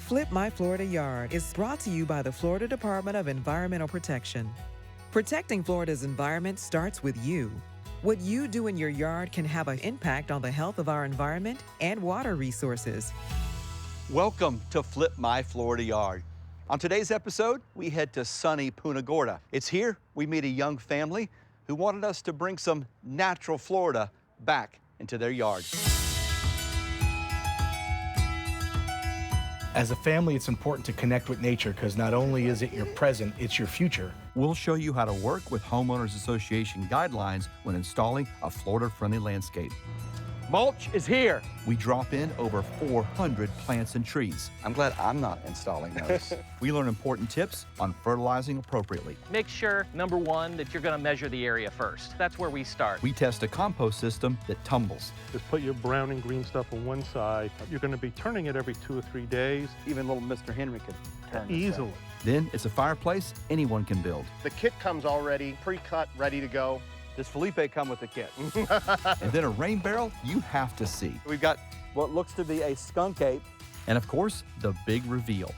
Flip My Florida Yard is brought to you by the Florida Department of Environmental Protection. Protecting Florida's environment starts with you. What you do in your yard can have an impact on the health of our environment and water resources. Welcome to Flip My Florida Yard. On today's episode, we head to sunny Punta Gorda. It's here we meet a young family who wanted us to bring some natural Florida back into their yard. As a family, it's important to connect with nature because not only is it your present, it's your future. We'll show you how to work with Homeowners Association guidelines when installing a Florida-friendly landscape. Mulch is here. We drop in over 400 plants and trees. I'm glad I'm not installing those. We learn important tips on fertilizing appropriately. Make sure, number one, that you're going to measure the area first. That's where we start. We test a compost system that tumbles. Just put your brown and green stuff on one side. You're going to be turning it every 2 or 3 days. Even little Mr. Henry could turn this Easily. up. Then it's a fireplace anyone can build. The kit comes already pre-cut, ready to go. Does Felipe come with the kit? And then a rain barrel you have to see. We've got what looks to be a skunk ape. And of course, the big reveal.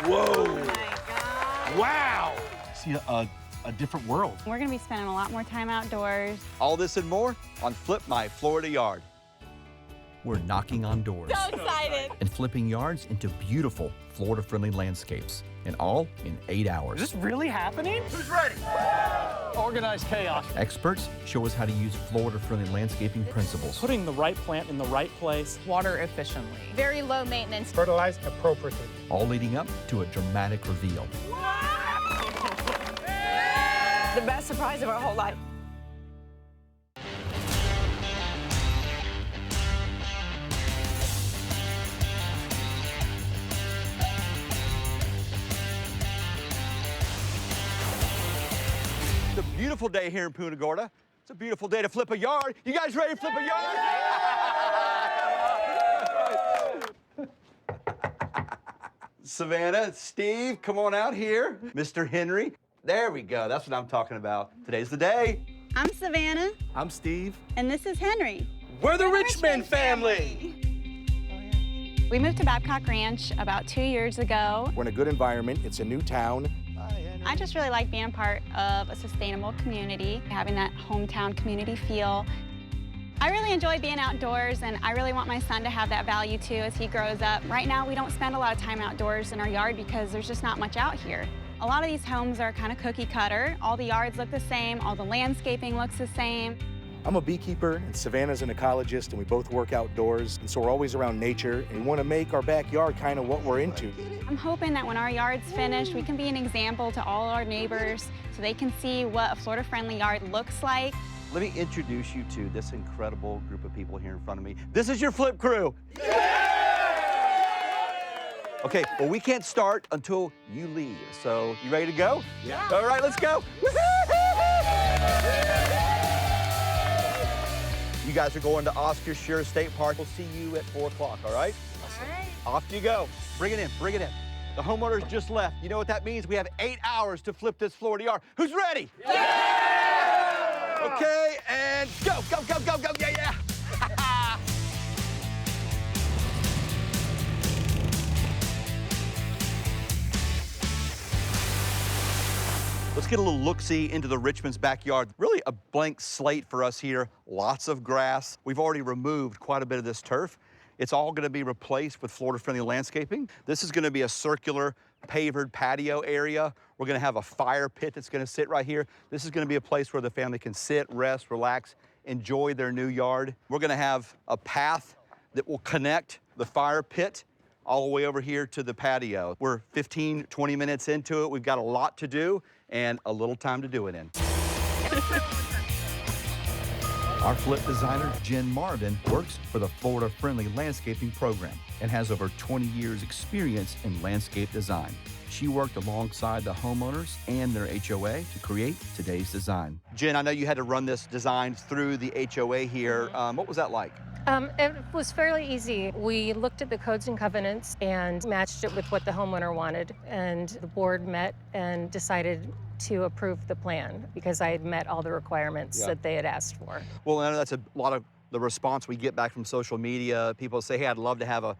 Whoa! Oh my God. Wow! See a different world. We're gonna be spending a lot more time outdoors. All this and more on Flip My Florida Yard. We're knocking on doors. So excited. And flipping yards into beautiful Florida-friendly landscapes. And all in 8 hours. Is this really happening? Who's ready? Organized chaos. Experts show us how to use Florida-friendly landscaping principles. Putting the right plant in the right place. Water efficiently. Very low maintenance. Fertilize appropriately. All leading up to a dramatic reveal. The best surprise of our whole life. It's a beautiful day here in Punta Gorda. It's a beautiful day to flip a yard. You guys ready to flip a yard? Savannah, Steve, come on out here. Mr. Henry. There we go. That's what I'm talking about. Today's the day. I'm Savannah. I'm Steve. And this is Henry. We're the Richmond family! We moved to Babcock Ranch about 2 years ago. We're in a good environment. It's a new town. I just really like being a part of a sustainable community, having that hometown community feel. I really enjoy being outdoors, and I really want my son to have that value too as he grows up. Right now, we don't spend a lot of time outdoors in our yard because there's just not much out here. A lot of these homes are kind of cookie cutter. All the yards look the same, all the landscaping looks the same. I'm a beekeeper, and Savannah's an ecologist, and we both work outdoors, and so we're always around nature, and we want to make our backyard kind of what we're into. I'm hoping that when our yard's finished, we can be an example to all our neighbors so they can see what a Florida-friendly yard looks like. Let me introduce you to this incredible group of people here in front of me. This is your flip crew. Okay, well, we can't start until you leave. So, you ready to go? Yeah. All right, let's go. You guys are going to Oscar Sure State Park. We'll see you at 4 o'clock, all right? All right. Off you go. Bring it in, bring it in. The homeowners just left. You know what that means? We have 8 hours to flip this Florida yard. Who's ready? Yeah! Okay, and go, go, go, go, go, yeah, yeah. Let's get a little look-see into the Richmond's backyard. Really a blank slate for us here. Lots of grass. We've already removed quite a bit of this turf. It's all gonna be replaced with Florida-friendly landscaping. This is gonna be a circular pavered patio area. We're gonna have a fire pit that's gonna sit right here. This is gonna be a place where the family can sit, rest, relax, enjoy their new yard. We're gonna have a path that will connect the fire pit all the way over here to the patio. We're 15, 20 minutes into it. We've got a lot to do and a little time to do it in. Our flip designer, Jen Marvin, works for the Florida-Friendly Landscaping Program and has over 20 years experience in landscape design. She worked alongside the homeowners and their HOA to create today's design. Jen, I know you had to run this design through the HOA here. What was that like? It was fairly easy. We looked at the codes and covenants and matched it with what the homeowner wanted, and the board met and decided to approve the plan because I had met all the requirements that they had asked for. Well, I know that's a lot of the response we get back from social media. People say, hey, I'd love to have a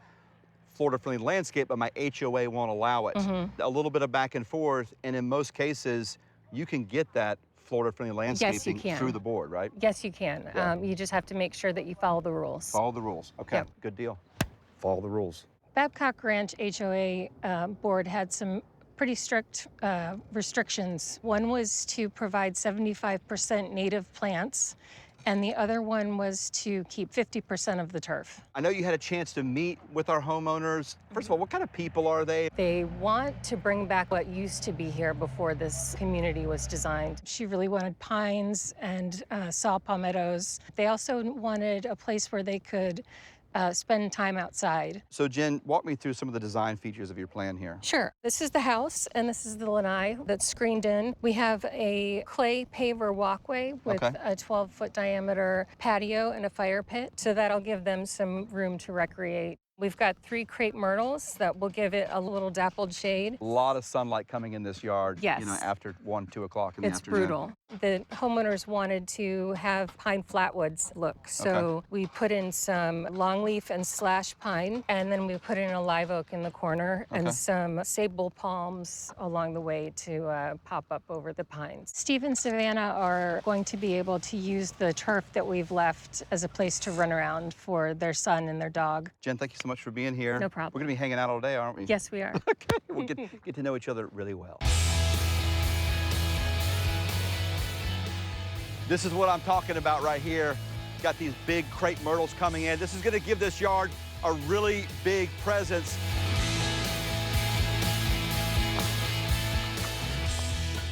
Florida-friendly landscape, but my HOA won't allow it. A little bit of back and forth, and in most cases, you can get that Florida-friendly landscaping through the board, right? Yes, you can. Yeah. You just have to make sure that you follow the rules. Follow the rules. Okay, Yep. good deal. Follow the rules. Babcock Ranch HOA board had some pretty strict restrictions. One was to provide 75% native plants, and the other one was to keep 50% of the turf. I know you had a chance to meet with our homeowners. First of all, what kind of people are they? They want to bring back what used to be here before this community was designed. She really wanted pines and saw palmettos. They also wanted a place where they could spend time outside. So Jen, walk me through some of the design features of your plan here. Sure. This is the house, and this is the lanai that's screened in. We have a clay paver walkway with a 12-foot diameter patio and a fire pit, so that'll give them some room to recreate. We've got 3 crepe myrtles that will give it a little dappled shade. A lot of sunlight coming in this yard, Yes. you know, after 1, 2 o'clock in the It's afternoon. brutal. The homeowners wanted to have pine flatwoods look, so we put in some longleaf and slash pine, and then we put in a live oak in the corner and some sable palms along the way to pop up over the pines. Steve and Savannah are going to be able to use the turf that we've left as a place to run around for their son and their dog. Jen, thank you so much for being here. No problem. We're gonna be hanging out all day, aren't we? Yes, we are. Okay, we'll get to know each other really well. This is what I'm talking about right here. Got these big crepe myrtles coming in. This is gonna give this yard a really big presence.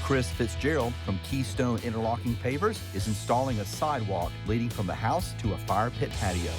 Chris Fitzgerald from Keystone Interlocking Pavers is installing a sidewalk leading from the house to a fire pit patio.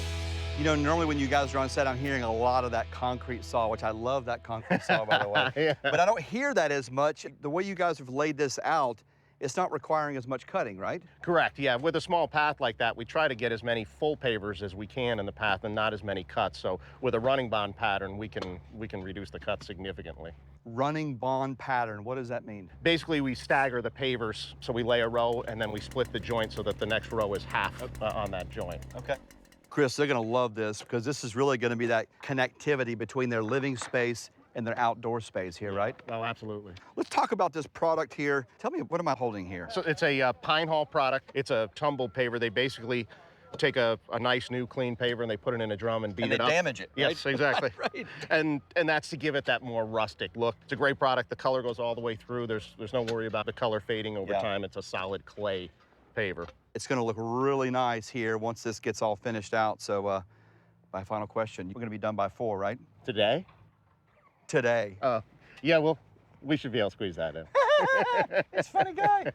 You know, normally when you guys are on set, I'm hearing a lot of that concrete saw, which I love that concrete saw, by the way. Yeah. But I don't hear that as much. The way you guys have laid this out, it's not requiring as much cutting, right? Correct, yeah. With a small path like that, we try to get as many full pavers as we can in the path and not as many cuts. So with a running bond pattern, we can reduce the cuts significantly. Running bond pattern, what does that mean? Basically, we stagger the pavers. So we lay a row and then we split the joint so that the next row is half on that joint. Okay. Chris, they're gonna love this because this is really gonna be that connectivity between their living space and their outdoor space here, right? Oh, absolutely. Let's talk about this product here. Tell me, what am I holding here? So it's a pine haul product. It's a tumbled paver. They basically take a nice new clean paver and they put it in a drum and beat it up. And they damage it, right? Yes, exactly. Right. And that's to give it that more rustic look. It's a great product. The color goes all the way through. There's no worry about the color fading over time. It's a solid clay paver. It's gonna look really nice here once this gets all finished out. So my final question, we're gonna be done by 4, right? Today? Today. Yeah, well, we should be able to squeeze that in. It's a funny guy.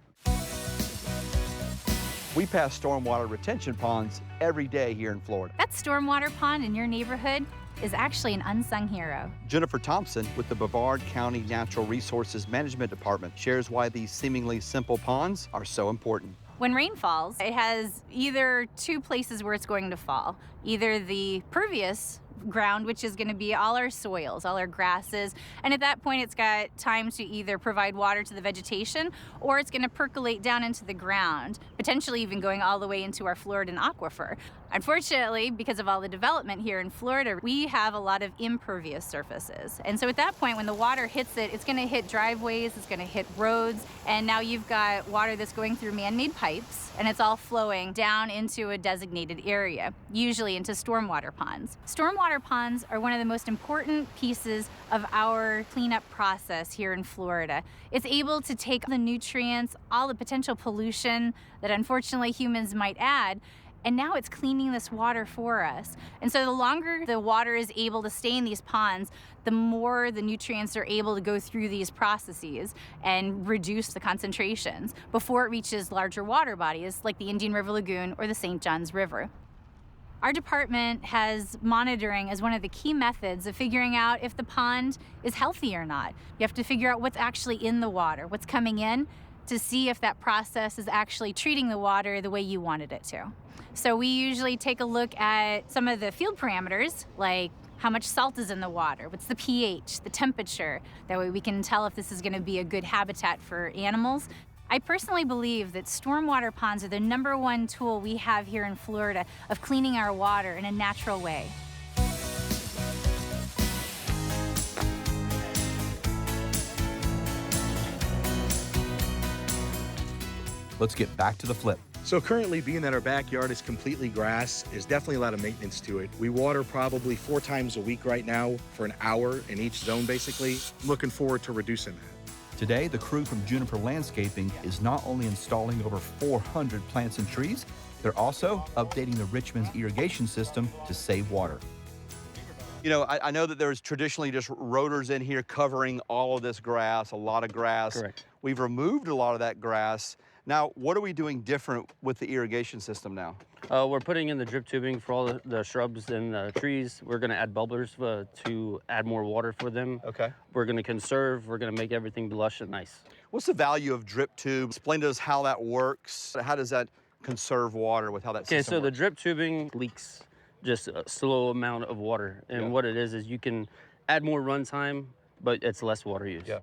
We pass stormwater retention ponds every day here in Florida. That stormwater pond in your neighborhood is actually an unsung hero. Jennifer Thompson with the Brevard County Natural Resources Management Department shares why these seemingly simple ponds are so important. When rain falls, it has either 2 places where it's going to fall. Either the pervious ground, which is going to be all our soils, all our grasses, and at that point it's got time to either provide water to the vegetation or it's going to percolate down into the ground, potentially even going all the way into our Floridan aquifer. Unfortunately, because of all the development here in Florida, we have a lot of impervious surfaces. And so at that point, when the water hits it, it's going to hit driveways, it's going to hit roads, and now you've got water that's going through man-made pipes, and it's all flowing down into a designated area, usually into stormwater ponds. Stormwater ponds are one of the most important pieces of our cleanup process here in Florida. It's able to take the nutrients, all the potential pollution that unfortunately humans might add, and now it's cleaning this water for us. And so the longer the water is able to stay in these ponds, the more the nutrients are able to go through these processes and reduce the concentrations before it reaches larger water bodies like the Indian River Lagoon or the St. Johns River. Our department has monitoring as one of the key methods of figuring out if the pond is healthy or not. You have to figure out what's actually in the water, what's coming in, to see if that process is actually treating the water the way you wanted it to. So we usually take a look at some of the field parameters, like how much salt is in the water, what's the pH, the temperature. That way we can tell if this is going to be a good habitat for animals. I personally believe that stormwater ponds are the #1 tool we have here in Florida of cleaning our water in a natural way. let's get back to the flip. So currently, being that our backyard is completely grass, there's definitely a lot of maintenance to it. We water probably 4 times a week right now for an hour in each zone, basically. Looking forward to reducing that. Today, the crew from Juniper Landscaping is not only installing over 400 plants and trees, they're also updating the Richmond's irrigation system to save water. You know, I know that there's traditionally just rotors in here covering all of this grass, a lot of grass. Correct. We've removed a lot of that grass. Now, what are we doing different with the irrigation system now? We're putting in the drip tubing for all the shrubs and the trees. We're going to add bubblers to add more water for them. Okay. We're going to conserve. We're going to make everything lush and nice. What's the value of drip tubes? Explain to us how that works. How does that conserve water with how that system Okay, so works? the drip tubing leaks just a slow amount of water. And what it is you can add more run time, but it's less water use. Yeah.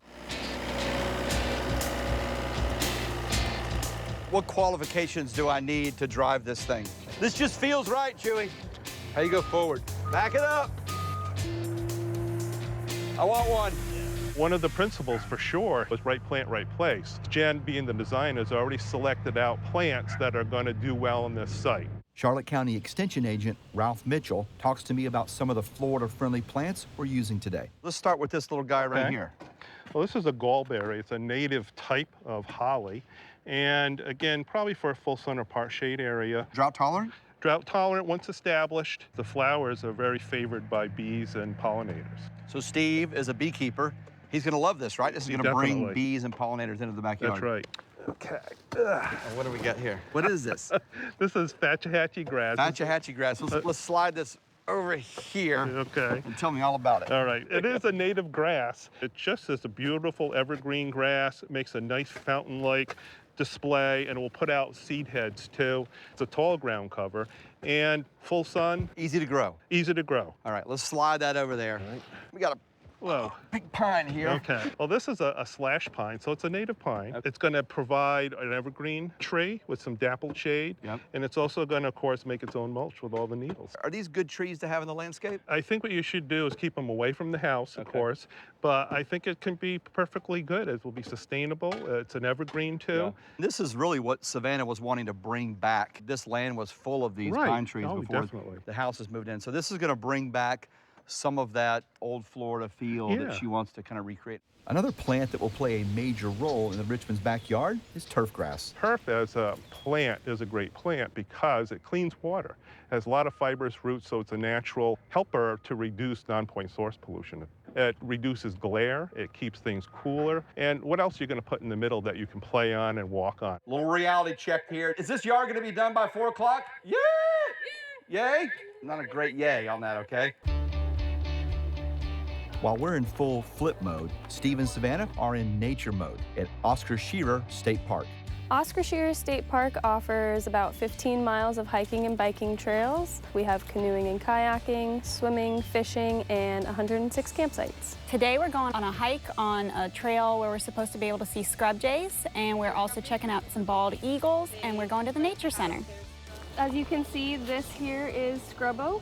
What qualifications do I need to drive this thing? This just feels right, Chewy. How you go forward? Back it up. I want one. One of the principles for sure was right plant, right place. Jen, being the designer, has already selected out plants that are going to do well on this site. Charlotte County Extension Agent Ralph Mitchell talks to me about some of the Florida-friendly plants we're using today. Let's start with this little guy right here. Well, this is a Galberry. It's a native type of holly. And again, probably for a full sun or part shade area. Drought tolerant? Drought tolerant once established. The flowers are very favored by bees and pollinators. So Steve is a beekeeper. He's gonna love this, right? This is gonna bring bees and pollinators into the backyard. That's right. Okay. What do we got here? What is this? This is Fackahatchee grass. Fackahatchee grass. Let's slide this over here. Okay. And tell me all about it. All right. It is a native grass. It just is a beautiful evergreen grass. It makes a nice fountain-like display, and it will put out seed heads too. It's a tall ground cover and full sun. Easy to grow. Easy to grow. All right, let's slide that over there. Right. We got a big pine here. Okay. Well, this is a slash pine, so it's a native pine. Okay. It's going to provide an evergreen tree with some dappled shade, and it's also going to, of course, make its own mulch with all the needles. Are these good trees to have in the landscape? I think what you should do is keep them away from the house, of course, but I think it can be perfectly good. It will be sustainable. It's an evergreen, too. Yeah. This is really what Savannah was wanting to bring back. This land was full of these pine trees before the houses moved in. So this is going to bring back some of that old Florida feel that she wants to kind of recreate. Another plant that will play a major role in the Richmond's backyard is turf grass. Turf as a plant is a great plant because it cleans water. It has a lot of fibrous roots, so it's a natural helper to reduce non-point source pollution. It reduces glare, it keeps things cooler, and what else are you going to put in the middle that you can play on and walk on? Little reality check here. Is this yard going to be done by 4 o'clock? Yeah! Yay? Not a great yay on that, okay? While we're in full flip mode, Steve and Savannah are in nature mode at Oscar Shearer State Park. Oscar Shearer State Park offers about 15 miles of hiking and biking trails. We have canoeing and kayaking, swimming, fishing, and 106 campsites. Today we're going on a hike on a trail where we're supposed to be able to see scrub jays, and we're also checking out some bald eagles, and we're going to the nature center. As you can see, this here is scrub oak.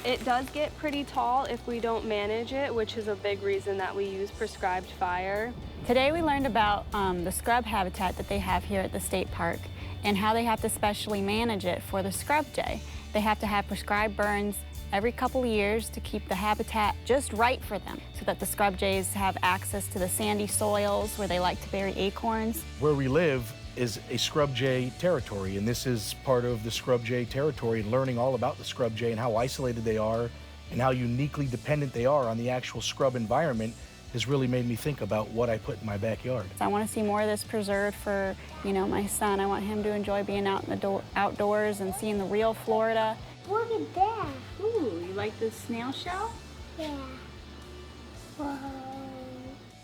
It does get pretty tall if we don't manage it, which is a big reason that we use prescribed fire. Today we learned about the scrub habitat that they have here at the state park and how they have to specially manage it for the scrub jay. They have to have prescribed burns every couple of years to keep the habitat just right for them so that the scrub jays have access to the sandy soils where they like to bury acorns. Where we live is a scrub jay territory, and this is part of the scrub jay territory, and learning all about the scrub jay and how isolated they are and how uniquely dependent they are on the actual scrub environment has really made me think about what I put in my backyard. I want to see more of this preserved for, my son. I want him to enjoy being out in the outdoors and seeing the real Florida. Look at that. Ooh, you like this snail shell? Yeah. Whoa.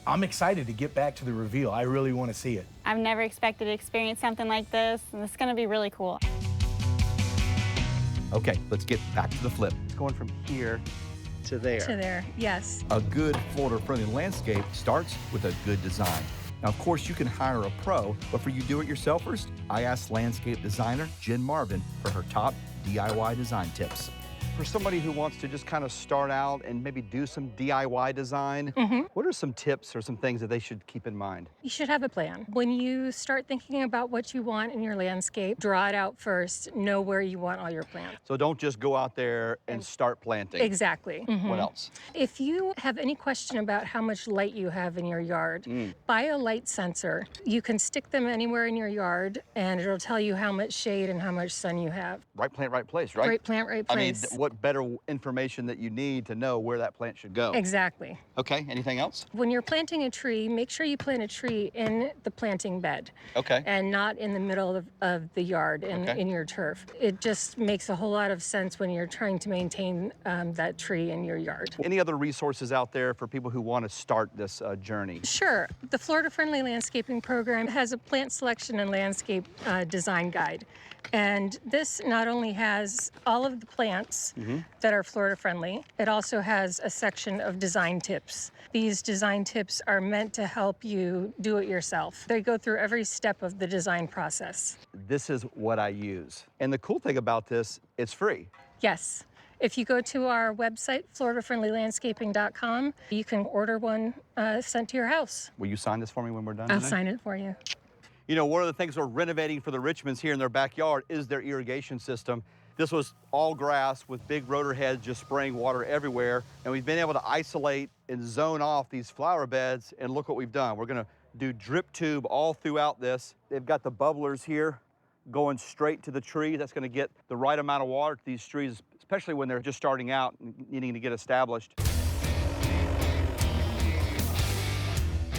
I'm excited to get back to the reveal. I really want to see it. I've never expected to experience something like this, and it's going to be really cool. Okay, let's get back to the flip. It's going from here to there. To there, yes. A good Florida-friendly landscape starts with a good design. Now, of course, you can hire a pro, but for you do-it-yourselfers, I asked landscape designer Jen Marvin for her top DIY design tips. For somebody who wants to just kind of start out and maybe do some DIY design, what are some tips or some things that they should keep in mind? You should have a plan. When you start thinking about what you want in your landscape, draw it out first, know where you want all your plants. So don't just go out there and start planting. Exactly. What else? If you have any question about how much light you have in your yard, buy a light sensor. You can stick them anywhere in your yard, and it'll tell you how much shade and how much sun you have. Right plant, right place, right? Right plant, right place. I mean, what better information that you need to know where that plant should go? Exactly. Okay, anything else? When you're planting a tree, make sure you plant a tree in the planting bed. Okay. And not in the middle of the yard in your turf. It just makes a whole lot of sense when you're trying to maintain that tree in your yard. Any other resources out there for people who want to start this journey? Sure. The Florida Friendly Landscaping Program has a plant selection and landscape design guide. And this not only has all of the plants that are Florida friendly, it also has a section of design tips. These design tips are meant to help you do it yourself. They go through every step of the design process. This is what I use. And the cool thing about this, it's free. Yes. If you go to our website, floridafriendlylandscaping.com, you can order one sent to your house. Will you sign this for me when we're done? I'll sign it for you. You know, one of the things we're renovating for the Richmonds here in their backyard is their irrigation system. This was all grass with big rotor heads just spraying water everywhere. And we've been able to isolate and zone off these flower beds. And look what we've done. We're gonna do drip tube all throughout this. They've got the bubblers here going straight to the tree. That's gonna get the right amount of water to these trees, especially when they're just starting out and needing to get established.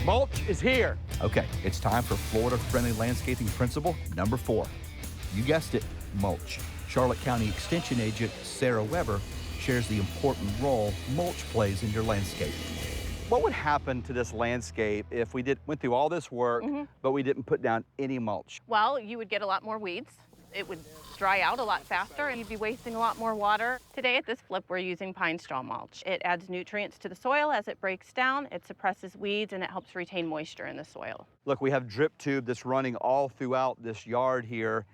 Mulch is here. Okay, it's time for Florida Friendly Landscaping Principle number 4. You guessed it, mulch. Charlotte County Extension Agent Sarah Weber shares the important role mulch plays in your landscape. What would happen to this landscape if we went through all this work, but we didn't put down any mulch? Well, you would get a lot more weeds. It would dry out a lot faster and you'd be wasting a lot more water. Today at this flip, we're using pine straw mulch. It adds nutrients to the soil as it breaks down, it suppresses weeds, and it helps retain moisture in the soil. Look, we have drip tube that's running all throughout this yard here,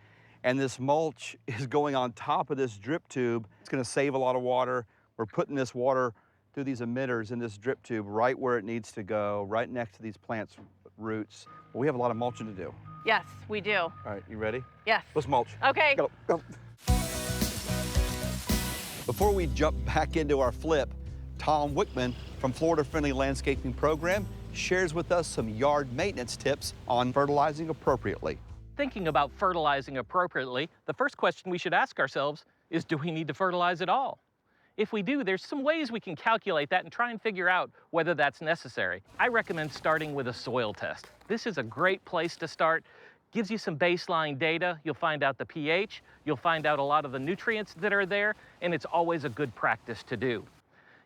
and this mulch is going on top of this drip tube. It's gonna save a lot of water. We're putting this water through these emitters in this drip tube right where it needs to go, right next to these plants' roots. Well, we have a lot of mulching to do. Yes, we do. All right, you ready? Yes. Let's mulch. Okay. Go. Before we jump back into our flip, Tom Wickman from Florida Friendly Landscaping Program shares with us some yard maintenance tips on fertilizing appropriately. Thinking about fertilizing appropriately, the first question we should ask ourselves is, do we need to fertilize at all? If we do, there's some ways we can calculate that and try and figure out whether that's necessary. I recommend starting with a soil test. This is a great place to start. Gives you some baseline data. You'll find out the pH, you'll find out a lot of the nutrients that are there, and it's always a good practice to do.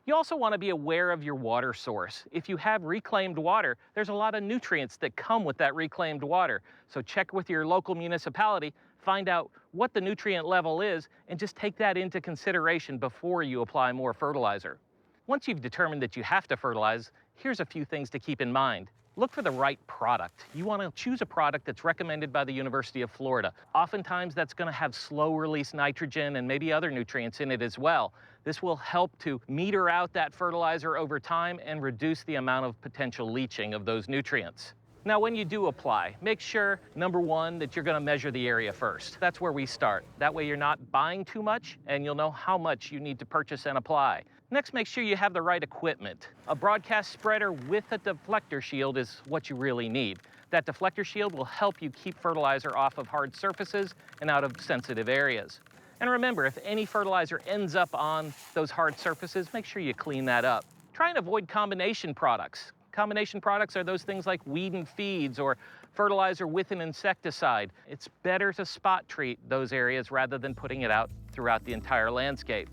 You also want to be aware of your water source. If you have reclaimed water, there's a lot of nutrients that come with that reclaimed water. So check with your local municipality, find out what the nutrient level is, and just take that into consideration before you apply more fertilizer. Once you've determined that you have to fertilize, here's a few things to keep in mind. Look for the right product. You want to choose a product that's recommended by the University of Florida. Oftentimes that's going to have slow-release nitrogen and maybe other nutrients in it as well. This will help to meter out that fertilizer over time and reduce the amount of potential leaching of those nutrients. Now, when you do apply, make sure, number one, that you're going to measure the area first. That's where we start. That way you're not buying too much and you'll know how much you need to purchase and apply. Next, make sure you have the right equipment. A broadcast spreader with a deflector shield is what you really need. That deflector shield will help you keep fertilizer off of hard surfaces and out of sensitive areas. And remember, if any fertilizer ends up on those hard surfaces, make sure you clean that up. Try and avoid combination products. Combination products are those things like weed and feeds or fertilizer with an insecticide. It's better to spot treat those areas rather than putting it out throughout the entire landscape.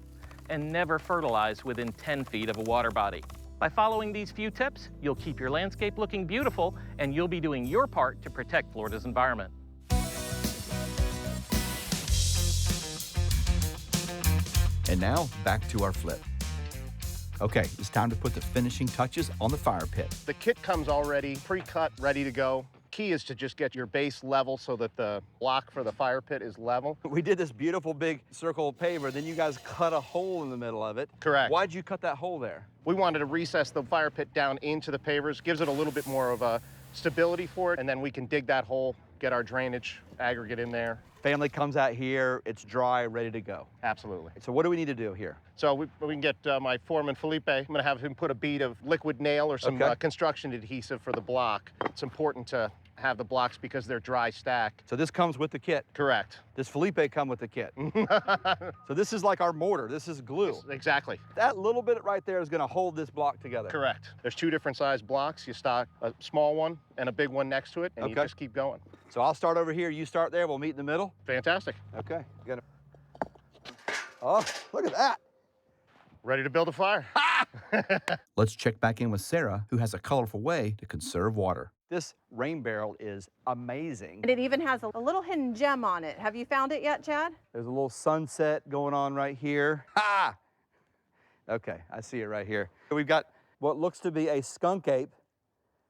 And never fertilize within 10 feet of a water body. By following these few tips, you'll keep your landscape looking beautiful and you'll be doing your part to protect Florida's environment. And now, back to our flip. Okay, it's time to put the finishing touches on the fire pit. The kit comes already pre-cut, ready to go. Key is to just get your base level so that the block for the fire pit is level. We did this beautiful big circle paver, then you guys cut a hole in the middle of it. Correct. Why'd you cut that hole there? We wanted to recess the fire pit down into the pavers, gives it a little bit more of a stability for it, and then we can dig that hole, get our drainage aggregate in there. Family comes out here, it's dry, ready to go. Absolutely. So what do we need to do here? So we can get my foreman, Felipe. I'm gonna have him put a bead of liquid nail or some construction adhesive for the block. It's important to have the blocks because they're dry stacked. So this comes with the kit? Correct. Does Felipe come with the kit? So this is like our mortar, this is glue. Exactly. That little bit right there is gonna hold this block together. Correct. There's 2 different size blocks. You stock a small one and a big one next to it, and you just keep going. So I'll start over here, you start there, we'll meet in the middle? Fantastic. Okay. Oh, look at that. Ready to build a fire. Let's check back in with Sarah, who has a colorful way to conserve water. This rain barrel is amazing. And it even has a little hidden gem on it. Have you found it yet, Chad? There's a little sunset going on right here. Ha! Okay, I see it right here. We've got what looks to be a skunk ape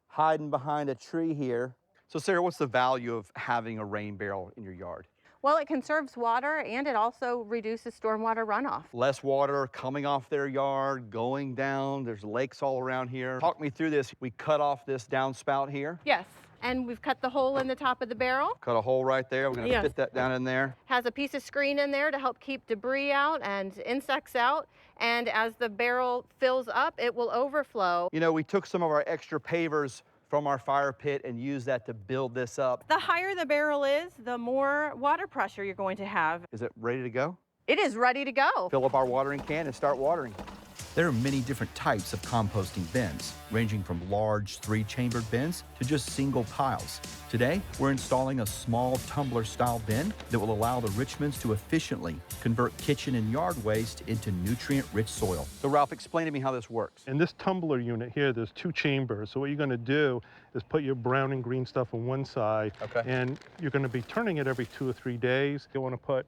hiding behind a tree here. So Sarah, what's the value of having a rain barrel in your yard? Well, it conserves water and it also reduces stormwater runoff. Less water coming off their yard, going down. There's lakes all around here. Talk me through this. We cut off this downspout here. Yes, and we've cut the hole in the top of the barrel. Cut a hole right there. We're gonna fit that down in there. Has a piece of screen in there to help keep debris out and insects out. And as the barrel fills up, it will overflow. You know, we took some of our extra pavers from our fire pit and use that to build this up. The higher the barrel is, the more water pressure you're going to have. Is it ready to go? It is ready to go. Fill up our watering can and start watering. There are many different types of composting bins, ranging from large 3-chambered bins to just single piles. Today, we're installing a small tumbler-style bin that will allow the Richmonds to efficiently convert kitchen and yard waste into nutrient-rich soil. So Ralph, explain to me how this works. In this tumbler unit here, there's 2 chambers. So what you're gonna do is put your brown and green stuff on one side, and you're gonna be turning it every 2 or 3 days. You wanna put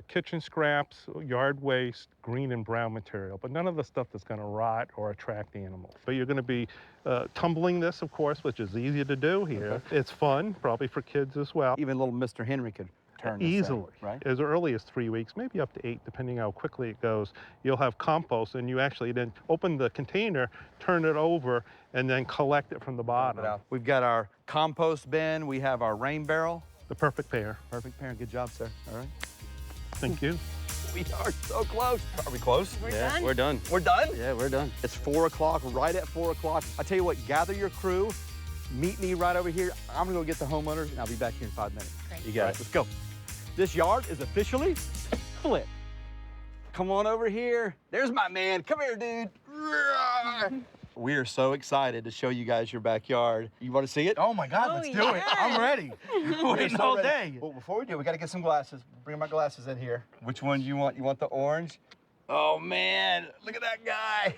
kitchen scraps, yard waste, green and brown material, but none of the stuff that's gonna rot or attract animals. But you're gonna be tumbling this, of course, which is easy to do here. It's fun, probably for kids as well. Even little Mr. Henry could turn this easily, out, right? As early as 3 weeks, maybe up to 8, depending how quickly it goes. You'll have compost, and you actually then open the container, turn it over, and then collect it from the bottom. We've got our compost bin, we have our rain barrel. The perfect pair. Perfect pair, good job, sir. All right. Thank you. We are so close. Are we close? We're done. We're done. We're done? Yeah, we're done. It's 4 o'clock, right at 4 o'clock. I tell you what, gather your crew, meet me right over here. I'm gonna go get the homeowners, and I'll be back here in 5 minutes. Great. You got it. Let's go. This yard is officially split. Come on over here. There's my man. Come here, dude. We are so excited to show you guys your backyard. You want to see it? Oh my God, let's do it. I'm ready. Waiting all day. Well, before we do, we got to get some glasses. Bring my glasses in here. Which one do you want? You want the orange? Oh man, look at that guy.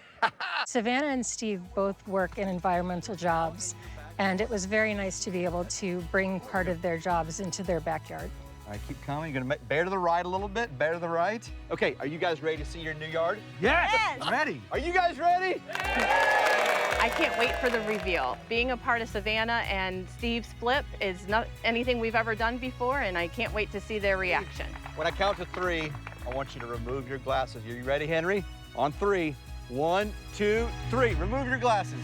Savannah and Steve both work in environmental jobs, and it was very nice to be able to bring part of their jobs into their backyard. All right, keep coming. You're gonna bear to the right a little bit, bear to the right. Okay, are you guys ready to see your new yard? Yes, I'm ready. Are you guys ready? I can't wait for the reveal. Being a part of Savannah and Steve's flip is not anything we've ever done before, and I can't wait to see their reaction. When I count to 3, I want you to remove your glasses. Are you ready, Henry? On 3. 1, 2, 3. Remove your glasses.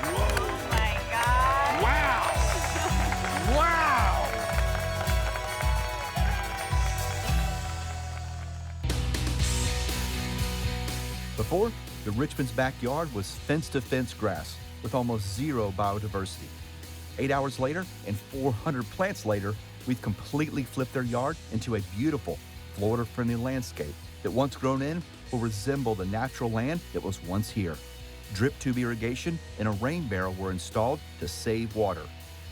Oh my God. Wow. Wow. Before, the Richmond's backyard was fence-to-fence grass with almost zero biodiversity. 8 hours later and 400 plants later, we've completely flipped their yard into a beautiful, Florida-friendly landscape that once grown in will resemble the natural land that was once here. Drip tube irrigation and a rain barrel were installed to save water.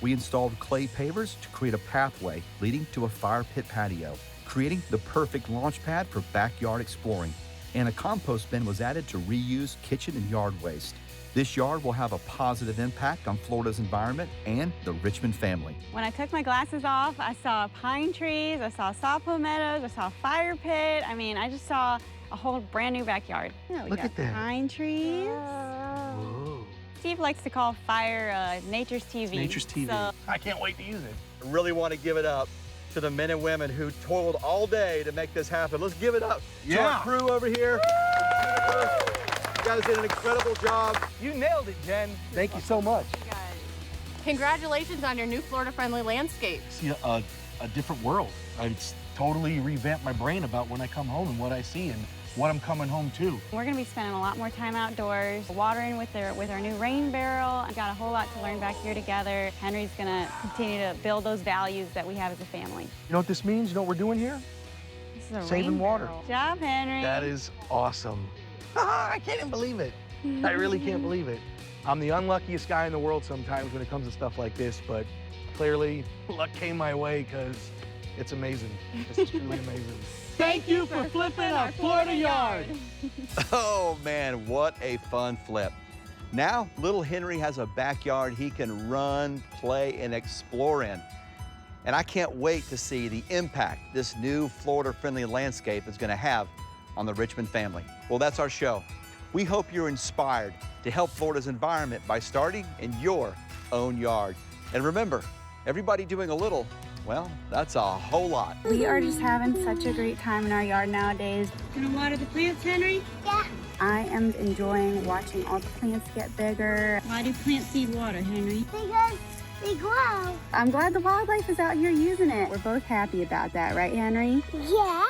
We installed clay pavers to create a pathway leading to a fire pit patio, creating the perfect launch pad for backyard exploring. And a compost bin was added to reuse kitchen and yard waste. This yard will have a positive impact on Florida's environment and the Richmond family. When I took my glasses off, I saw pine trees, I saw saw palmettos, I saw a fire pit. I mean, I just saw a whole brand new backyard. Look at that. Pine trees. Whoa. Steve likes to call fire nature's TV. Nature's TV. So I can't wait to use it. I really want to give it up to the men and women who toiled all day to make this happen. Let's give it up to our crew over here. You guys did an incredible job. You nailed it, Jen. Thank you so much. Congratulations on your new Florida-friendly landscape. See a different world. It's totally revamped my brain about when I come home and what I see and what I'm coming home to. we're going to be spending a lot more time outdoors, watering with our new rain barrel. We got a whole lot to learn back here together. Henry's going to continue to build those values that we have as a family. You know what this means? You know what we're doing here? This is a Saving rain water. barrel. Good job, Henry. That is awesome. I can't even believe it. I really can't believe it. I'm the unluckiest guy in the world sometimes when it comes to stuff like this, but clearly luck came my way because it's amazing. This is truly amazing. Thank you for flipping our Florida yard. Oh man, what a fun flip. Now, little Henry has a backyard he can run, play, and explore in. And I can't wait to see the impact this new Florida-friendly landscape is going to have on the Richmond family. Well, that's our show. We hope you're inspired to help Florida's environment by starting in your own yard. And remember, everybody doing a little, well, that's a whole lot. We are just having such a great time in our yard nowadays. Gonna water the plants, Henry? Yeah. I am enjoying watching all the plants get bigger. Why do plants need water, Henry? Because they grow. I'm glad the wildlife is out here using it. We're both happy about that, right, Henry? Yeah.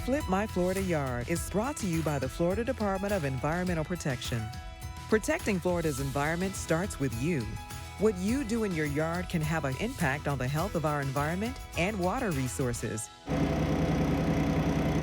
Flip My Florida Yard is brought to you by the Florida Department of Environmental Protection. Protecting Florida's environment starts with you. What you do in your yard can have an impact on the health of our environment and water resources.